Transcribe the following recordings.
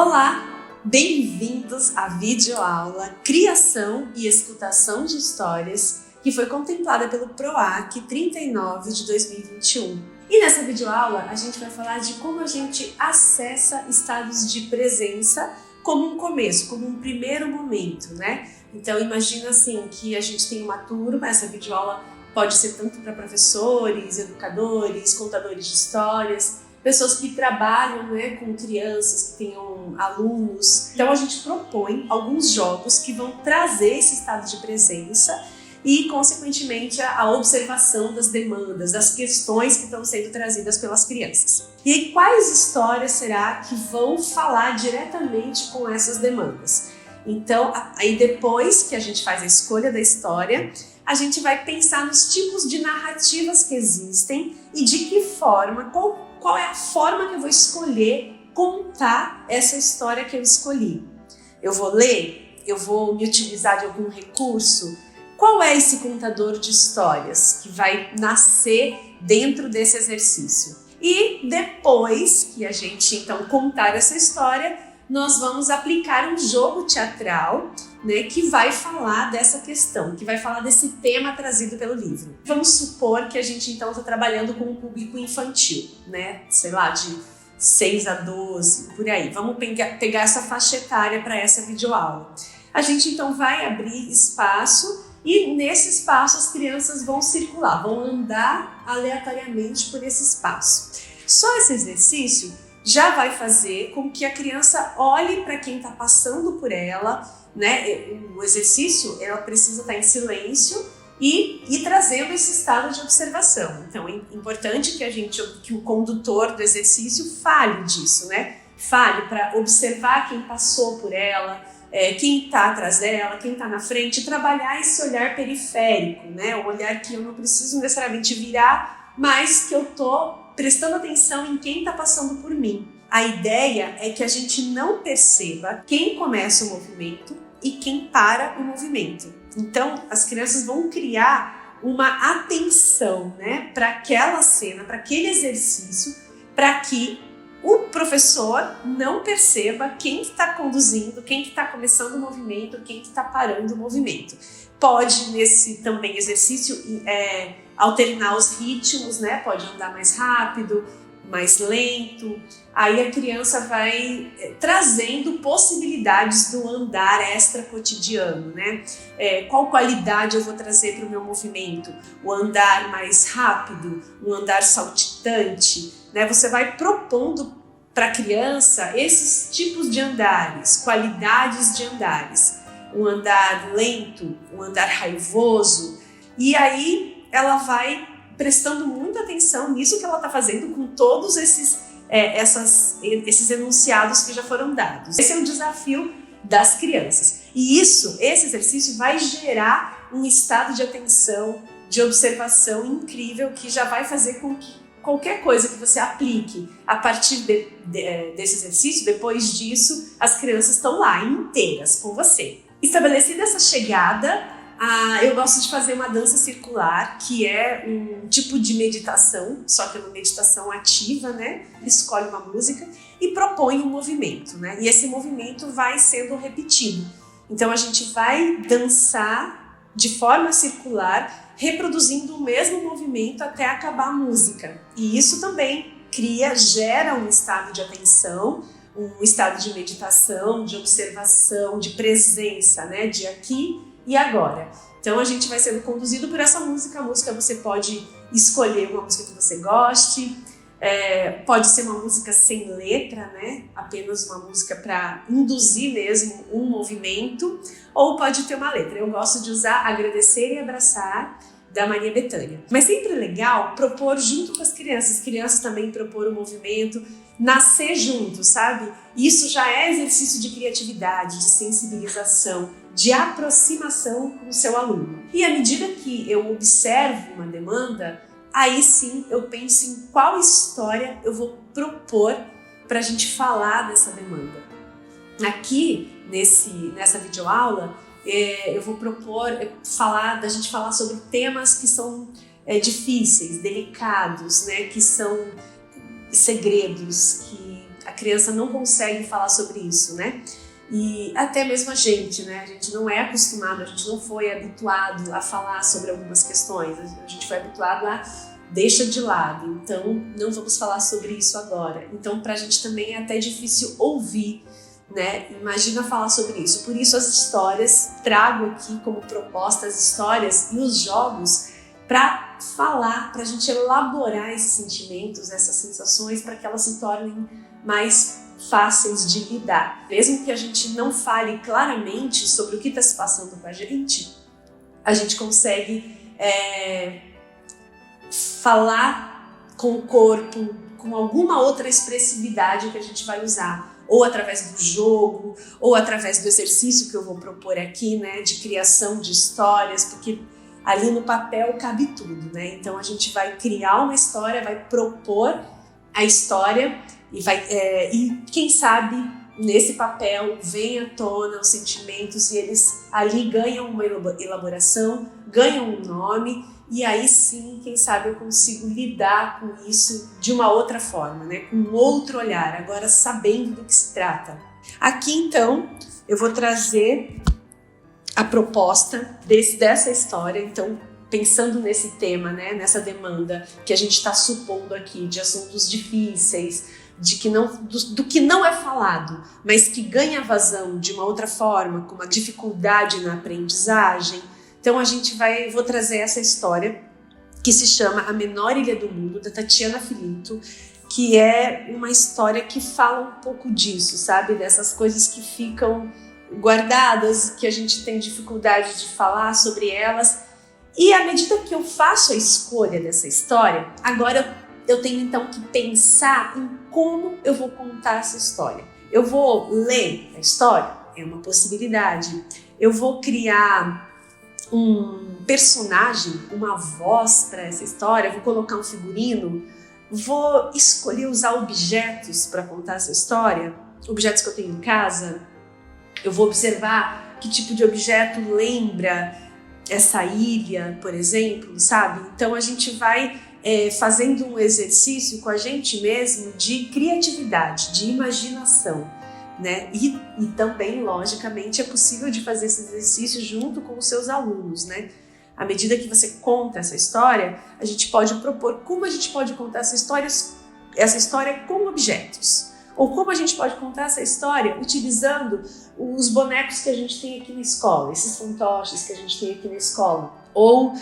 Olá, bem-vindos à videoaula Criação e Escutação de Histórias, que foi contemplada pelo PROAC 39 de 2021. E nessa videoaula a gente vai falar de como a gente acessa estados de presença como um começo, como um primeiro momento, né? Então imagina assim que a gente tem uma turma, essa videoaula pode ser tanto para professores, educadores, contadores de histórias, pessoas que trabalham, né, com crianças, que tenham alunos. Então a gente propõe alguns jogos que vão trazer esse estado de presença e, consequentemente, a observação das demandas, das questões que estão sendo trazidas pelas crianças. E quais histórias será que vão falar diretamente com essas demandas? Então, aí depois que a gente faz a escolha da história, a gente vai pensar nos tipos de narrativas que existem e de que forma, qual é a forma que eu vou escolher contar essa história que eu escolhi. Eu vou ler? Eu vou me utilizar de algum recurso? Qual é esse contador de histórias que vai nascer dentro desse exercício? E depois que a gente então contar essa história, nós vamos aplicar um jogo teatral, né, que vai falar dessa questão, que vai falar desse tema trazido pelo livro. Vamos supor que a gente então está trabalhando com um público infantil, né, sei lá, de 6 a 12, por aí. Vamos pegar essa faixa etária para essa videoaula. A gente então vai abrir espaço e nesse espaço as crianças vão circular, vão andar aleatoriamente por esse espaço. Só esse exercício já vai fazer com que a criança olhe para quem está passando por ela, né? O exercício, ela precisa estar em silêncio e trazendo esse estado de observação. Então é importante que o condutor do exercício fale disso, né? Fale para observar quem passou por ela, quem está atrás dela, quem está na frente, trabalhar esse olhar periférico, né? O olhar que eu não preciso necessariamente virar, mas que eu estou prestando atenção em quem está passando por mim. A ideia é que a gente não perceba quem começa o movimento e quem para o movimento. Então, as crianças vão criar uma atenção, né, para aquela cena, para aquele exercício, para que o professor não perceba quem está conduzindo, quem está começando o movimento, quem está parando o movimento. Pode, nesse também exercício, alternar os ritmos, né? Pode andar mais rápido, mais lento. Aí a criança vai trazendo possibilidades do andar extra cotidiano, né? Qual qualidade eu vou trazer para o meu movimento? O andar mais rápido, o andar saltitante, né? Você vai propondo para a criança esses tipos de andares, qualidades de andares. Um andar lento, um andar raivoso. E aí ela vai prestando muita atenção nisso que ela está fazendo com todos esses enunciados que já foram dados. Esse é o desafio das crianças. E esse exercício vai gerar um estado de atenção, de observação incrível que já vai fazer com que qualquer coisa que você aplique a partir desse exercício, depois disso, as crianças estão lá inteiras com você. Estabelecida essa chegada, eu gosto de fazer uma dança circular, que é um tipo de meditação, só que é uma meditação ativa, né? Escolhe uma música e propõe um movimento, né? E esse movimento vai sendo repetido. Então a gente vai dançar de forma circular, reproduzindo o mesmo movimento até acabar a música. E isso também gera um estado de atenção, um estado de meditação, de observação, de presença, né? De aqui e agora. Então a gente vai sendo conduzido por essa música. A música você pode escolher uma música que você goste, pode ser uma música sem letra, né? Apenas uma música para induzir mesmo um movimento, ou pode ter uma letra. Eu gosto de usar Agradecer e Abraçar, da Maria Bethânia. Mas sempre é legal propor junto com as crianças também propor o movimento, nascer junto, sabe? Isso já é exercício de criatividade, de sensibilização, de aproximação com o seu aluno. E à medida que eu observo uma demanda, aí sim eu penso em qual história eu vou propor para a gente falar dessa demanda. Aqui, nessa videoaula, eu vou propor da gente falar sobre temas que são difíceis, delicados, né? Que são segredos, que criança não consegue falar sobre isso, né? E até mesmo a gente, né? A gente não é acostumado, a gente não foi habituado a falar sobre algumas questões. A gente foi habituado a deixa de lado, então não vamos falar sobre isso agora. Então pra gente também é até difícil ouvir, né? Imagina falar sobre isso. Por isso as histórias, trago aqui como proposta as histórias e os jogos para falar, para a gente elaborar esses sentimentos, essas sensações, para que elas se tornem mais fáceis de lidar. Mesmo que a gente não fale claramente sobre o que está se passando com a gente consegue falar com o corpo, com alguma outra expressividade que a gente vai usar, ou através do jogo, ou através do exercício que eu vou propor aqui, né, de criação de histórias, porque ali no papel cabe tudo, né? Então a gente vai criar uma história, vai propor a história e quem sabe nesse papel vem à tona os sentimentos e eles ali ganham uma elaboração, ganham um nome e aí sim, quem sabe eu consigo lidar com isso de uma outra forma, né? Com um outro olhar, agora sabendo do que se trata. Aqui então eu vou trazer a proposta dessa história, então pensando nesse tema, né, nessa demanda que a gente está supondo aqui de assuntos difíceis, do que não é falado, mas que ganha vazão de uma outra forma, com uma dificuldade na aprendizagem. Então vou trazer essa história que se chama A Menor Ilha do Mundo, da Tatiana Filito, que é uma história que fala um pouco disso, sabe? Dessas coisas que ficam guardadas, que a gente tem dificuldade de falar sobre elas. E à medida que eu faço a escolha dessa história, agora eu tenho então que pensar em como eu vou contar essa história. Eu vou ler a história? É uma possibilidade. Eu vou criar um personagem, uma voz para essa história, vou colocar um figurino, vou escolher usar objetos para contar essa história, objetos que eu tenho em casa. Eu vou observar que tipo de objeto lembra essa ilha, por exemplo, sabe? Então a gente vai fazendo um exercício com a gente mesmo de criatividade, de imaginação, né? E também, logicamente, é possível de fazer esse exercício junto com os seus alunos, né? À medida que você conta essa história, a gente pode propor como a gente pode contar essa história com objetos. Ou como a gente pode contar essa história utilizando os bonecos que a gente tem aqui na escola, esses fantoches que a gente tem aqui na escola. Ou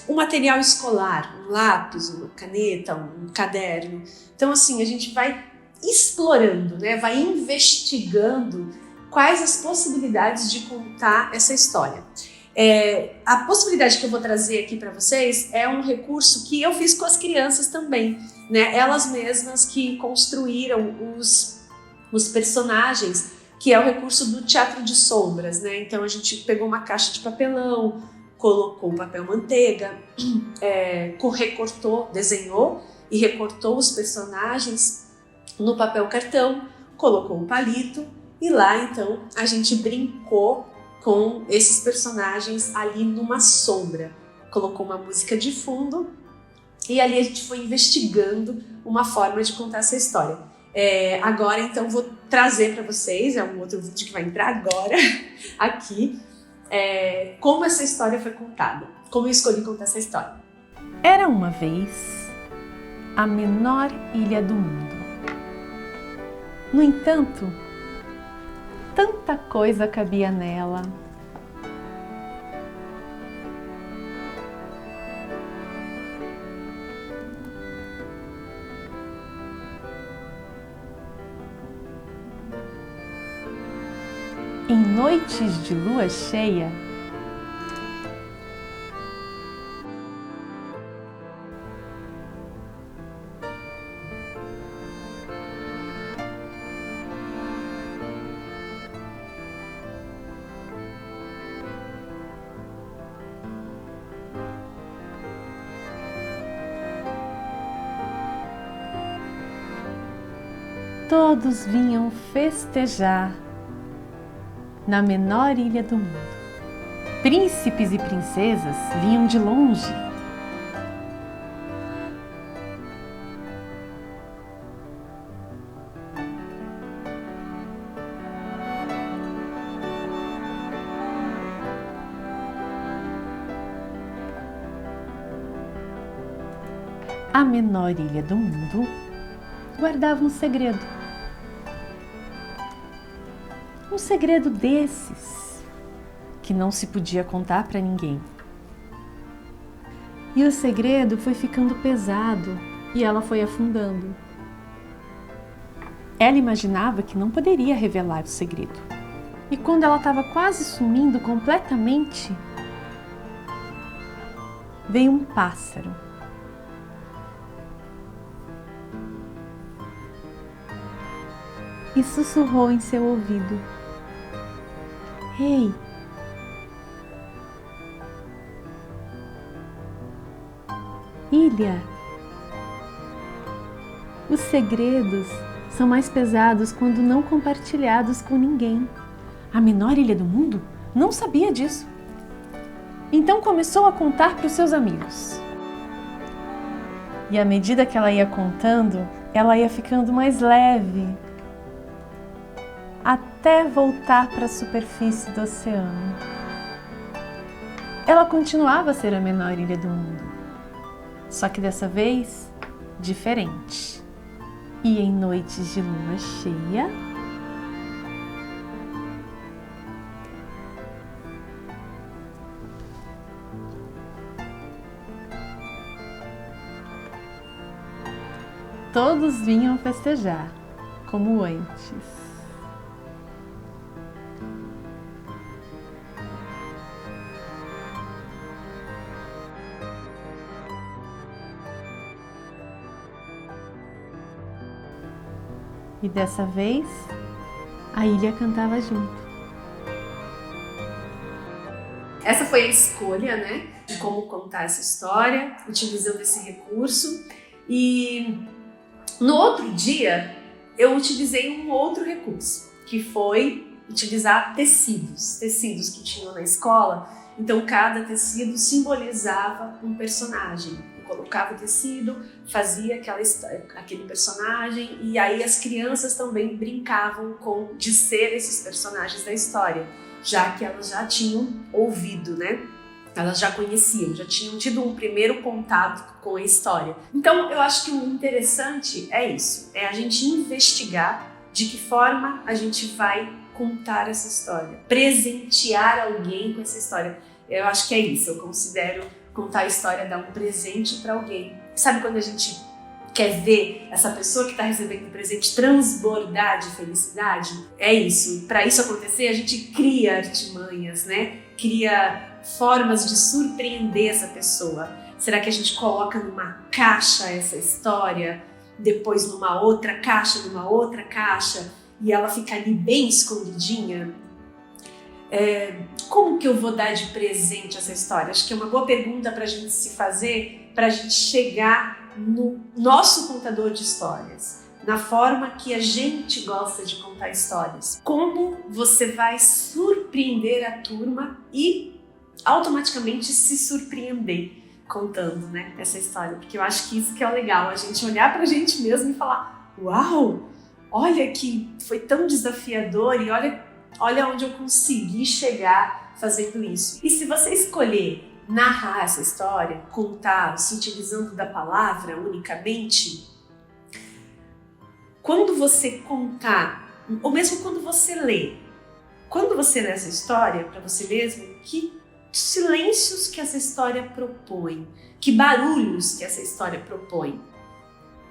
um material escolar, um lápis, uma caneta, um caderno. Então, assim, a gente vai explorando, né? Vai investigando quais as possibilidades de contar essa história. A possibilidade que eu vou trazer aqui para vocês é um recurso que eu fiz com as crianças também, né? Elas mesmas que construíram os personagens, que é o recurso do teatro de sombras, né? Então a gente pegou uma caixa de papelão, colocou papel manteiga, recortou, desenhou e recortou os personagens no papel cartão, colocou um palito e lá então a gente brincou com esses personagens ali numa sombra. Colocou uma música de fundo e ali a gente foi investigando uma forma de contar essa história. Agora então vou trazer para vocês, é um outro vídeo que vai entrar agora aqui, como essa história foi contada, como eu escolhi contar essa história. Era uma vez a menor ilha do mundo. No entanto, tanta coisa cabia nela. Em noites de lua cheia, todos vinham festejar na menor ilha do mundo. Príncipes e princesas vinham de longe. a menor ilha do mundo guardava um segredo. Um segredo desses que não se podia contar para ninguém. E o segredo foi ficando pesado e ela foi afundando. Ela imaginava que não poderia revelar o segredo. E quando ela estava quase sumindo completamente, veio um pássaro. E sussurrou em seu ouvido: "Ei, ilha, os segredos são mais pesados quando não compartilhados com ninguém." A menor ilha do mundo não sabia disso. Então começou a contar para os seus amigos. E à medida que ela ia contando, ela ia ficando mais leve, até voltar para a superfície do oceano. Ela continuava a ser a menor ilha do mundo, só que dessa vez diferente. E em noites de lua cheia, todos vinham festejar, como antes. E dessa vez, a ilha cantava junto. Essa foi a escolha, né, de como contar essa história, utilizando esse recurso. E no outro dia, eu utilizei um outro recurso, que foi utilizar tecidos que tinham na escola. Então, cada tecido simbolizava um personagem. Colocava o tecido, fazia aquele personagem, e aí as crianças também brincavam de ser esses personagens da história, já que elas já tinham ouvido, né? Elas já conheciam, já tinham tido um primeiro contato com a história. Então eu acho que o interessante é isso, é a gente investigar de que forma a gente vai contar essa história, presentear alguém com essa história. Eu acho que é isso, eu considero contar a história, dar um presente para alguém. Sabe quando a gente quer ver essa pessoa que está recebendo o presente transbordar de felicidade? É isso. Para isso acontecer, a gente cria artimanhas, né? Cria formas de surpreender essa pessoa. Será que a gente coloca numa caixa essa história, depois numa outra caixa, e ela fica ali bem escondidinha? Como que eu vou dar de presente essa história? Acho que é uma boa pergunta para a gente se fazer, para a gente chegar no nosso contador de histórias, na forma que a gente gosta de contar histórias. Como você vai surpreender a turma e automaticamente se surpreender contando, né, essa história? Porque eu acho que isso que é o legal, a gente olhar para a gente mesmo e falar: uau, olha que foi tão desafiador e olha onde eu consegui chegar fazendo isso. E se você escolher narrar essa história, contar, se utilizando da palavra unicamente, quando você contar, ou mesmo quando você lê essa história para você mesmo, que silêncios que essa história propõe, que barulhos que essa história propõe.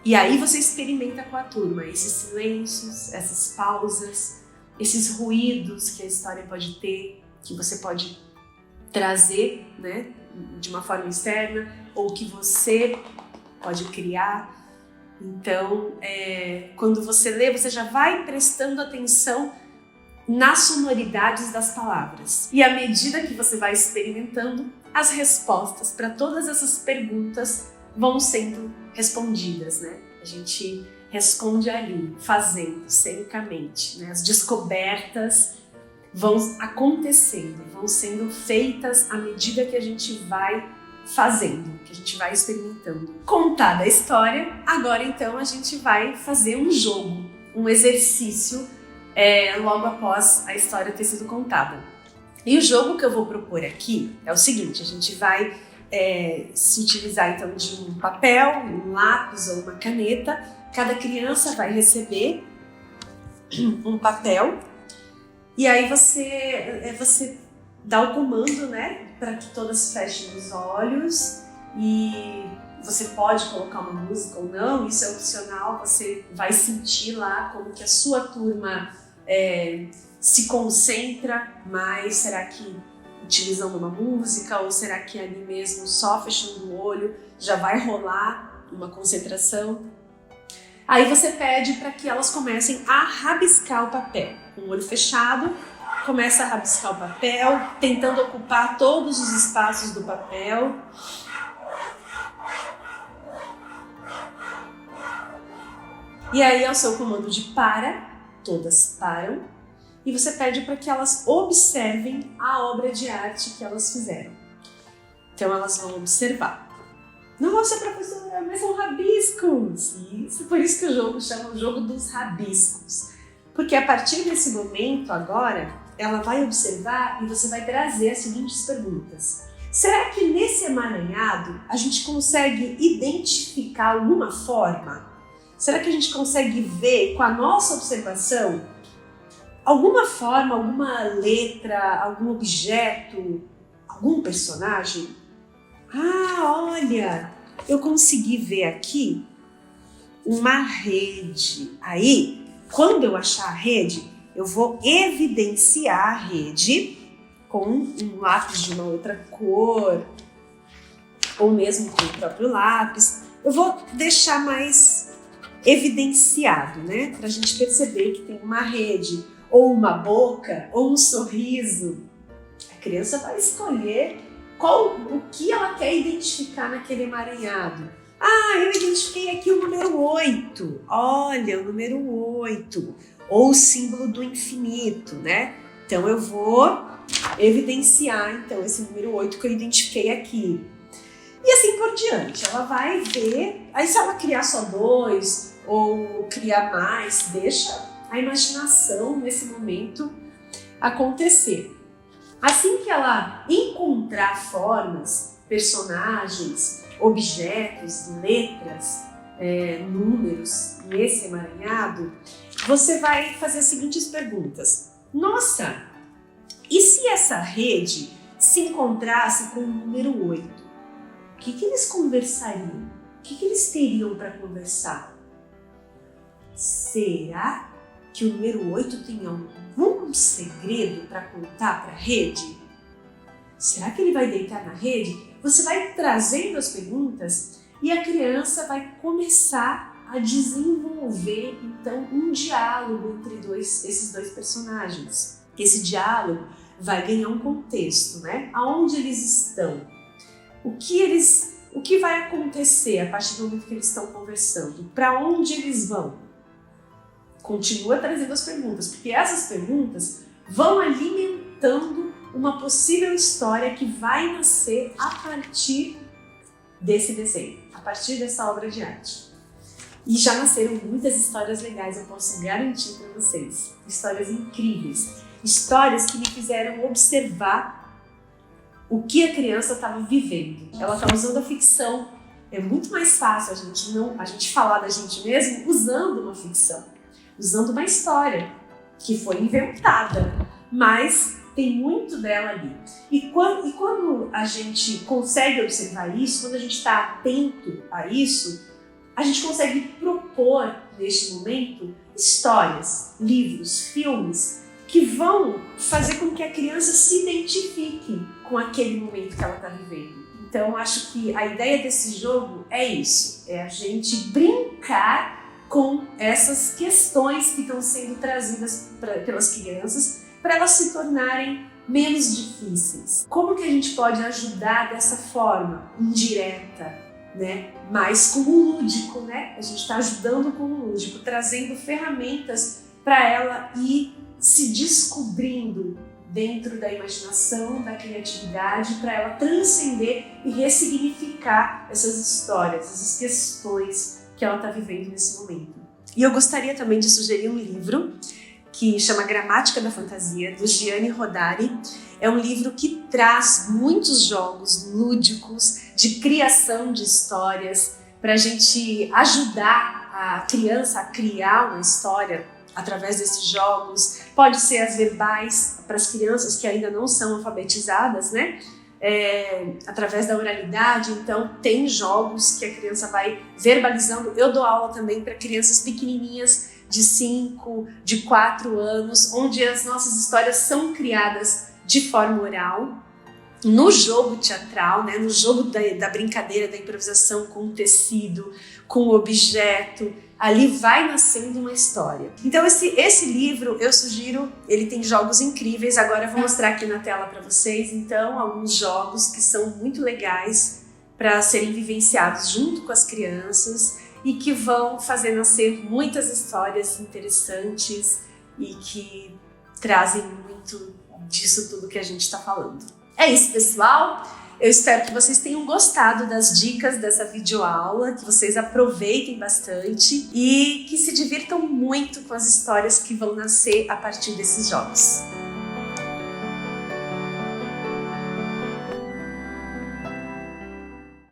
E aí você experimenta com a turma esses silêncios, essas pausas, esses ruídos que a história pode ter, que você pode trazer, né, de uma forma externa, ou que você pode criar. Então, quando você lê, você já vai prestando atenção nas sonoridades das palavras. E à medida que você vai experimentando, as respostas para todas essas perguntas vão sendo respondidas, né? A gente responde ali, fazendo, cenicamente, né? As descobertas vão acontecendo, vão sendo feitas à medida que a gente vai fazendo, que a gente vai experimentando. Contada a história, agora então a gente vai fazer um jogo, um exercício logo após a história ter sido contada. E o jogo que eu vou propor aqui é o seguinte: a gente vai se utilizar então de um papel, um lápis ou uma caneta. Cada criança vai receber um papel e aí você dá o comando, né, para que todas fechem os olhos, e você pode colocar uma música ou não, isso é opcional, você vai sentir lá como que a sua turma se concentra mais. Será que utilizando uma música, ou será que ali mesmo só fechando o olho já vai rolar uma concentração? Aí você pede para que elas comecem a rabiscar o papel. Com o olho fechado, começa a rabiscar o papel, tentando ocupar todos os espaços do papel. E aí é o seu comando de para, todas param, e você pede para que elas observem a obra de arte que elas fizeram. Então elas vão observar. Nossa, professora, mas são rabiscos! Isso, por isso que o jogo chama o jogo dos rabiscos. Porque a partir desse momento agora, ela vai observar e você vai trazer as seguintes perguntas. Será que nesse emaranhado a gente consegue identificar alguma forma? Será que a gente consegue ver com a nossa observação alguma forma, alguma letra, algum objeto, algum personagem? Ah, olha, eu consegui ver aqui uma rede. Aí, quando eu achar a rede, eu vou evidenciar a rede com um lápis de uma outra cor, ou mesmo com o próprio lápis. Eu vou deixar mais evidenciado, né? Para a gente perceber que tem uma rede, ou uma boca, ou um sorriso. A criança vai escolher o que ela quer identificar naquele emaranhado. Ah, eu identifiquei aqui o número 8. Olha, o número 8. Ou o símbolo do infinito, né? Então eu vou evidenciar então esse número 8 que eu identifiquei aqui. E assim por diante. Ela vai ver. Aí se ela criar só 2 ou criar mais, deixa a imaginação nesse momento acontecer. Assim que ela encontrar formas, personagens, objetos, letras, números nesse emaranhado, você vai fazer as seguintes perguntas. Nossa, e se essa rede se encontrasse com o número 8? O que eles conversariam? O que eles teriam para conversar? Será que o número 8 tem algum segredo para contar para a rede? Será que ele vai deitar na rede? Você vai trazendo as perguntas e a criança vai começar a desenvolver então um diálogo entre esses dois personagens. Esse diálogo vai ganhar um contexto, né? Aonde eles estão? O que vai acontecer a partir do momento que eles estão conversando? Para onde eles vão? Continua trazendo as perguntas, porque essas perguntas vão alimentando uma possível história que vai nascer a partir desse desenho, a partir dessa obra de arte. E já nasceram muitas histórias legais, eu posso garantir para vocês. Histórias incríveis, histórias que me fizeram observar o que a criança estava vivendo. Ela está usando a ficção. É muito mais fácil a gente falar da gente mesmo usando uma ficção, usando uma história que foi inventada, mas tem muito dela ali. E quando a gente consegue observar isso, quando a gente está atento a isso, a gente consegue propor, neste momento, histórias, livros, filmes, que vão fazer com que a criança se identifique com aquele momento que ela está vivendo. Então, acho que a ideia desse jogo é isso, é a gente brincar com essas questões que estão sendo trazidas pelas crianças para elas se tornarem menos difíceis. Como que a gente pode ajudar dessa forma indireta, né? Mas com o lúdico, né? A gente está ajudando com o lúdico, trazendo ferramentas para ela ir se descobrindo dentro da imaginação, da criatividade, para ela transcender e ressignificar essas histórias, essas questões que ela está vivendo nesse momento. E eu gostaria também de sugerir um livro que chama Gramática da Fantasia, do Gianni Rodari. É um livro que traz muitos jogos lúdicos de criação de histórias para a gente ajudar a criança a criar uma história através desses jogos. Pode ser as verbais para as crianças que ainda não são alfabetizadas, né? Através da oralidade. Então tem jogos que a criança vai verbalizando. Eu dou aula também para crianças pequenininhas de 5, de 4 anos, onde as nossas histórias são criadas de forma oral, no jogo teatral, né? No jogo da brincadeira, da improvisação com o tecido, com o objeto. Ali vai nascendo uma história. Então esse livro eu sugiro, ele tem jogos incríveis. Agora eu vou mostrar aqui na tela para vocês, então, alguns jogos que são muito legais para serem vivenciados junto com as crianças e que vão fazer nascer muitas histórias interessantes e que trazem muito disso tudo que a gente está falando. É isso, pessoal! Eu espero que vocês tenham gostado das dicas dessa videoaula, que vocês aproveitem bastante e que se divirtam muito com as histórias que vão nascer a partir desses jogos.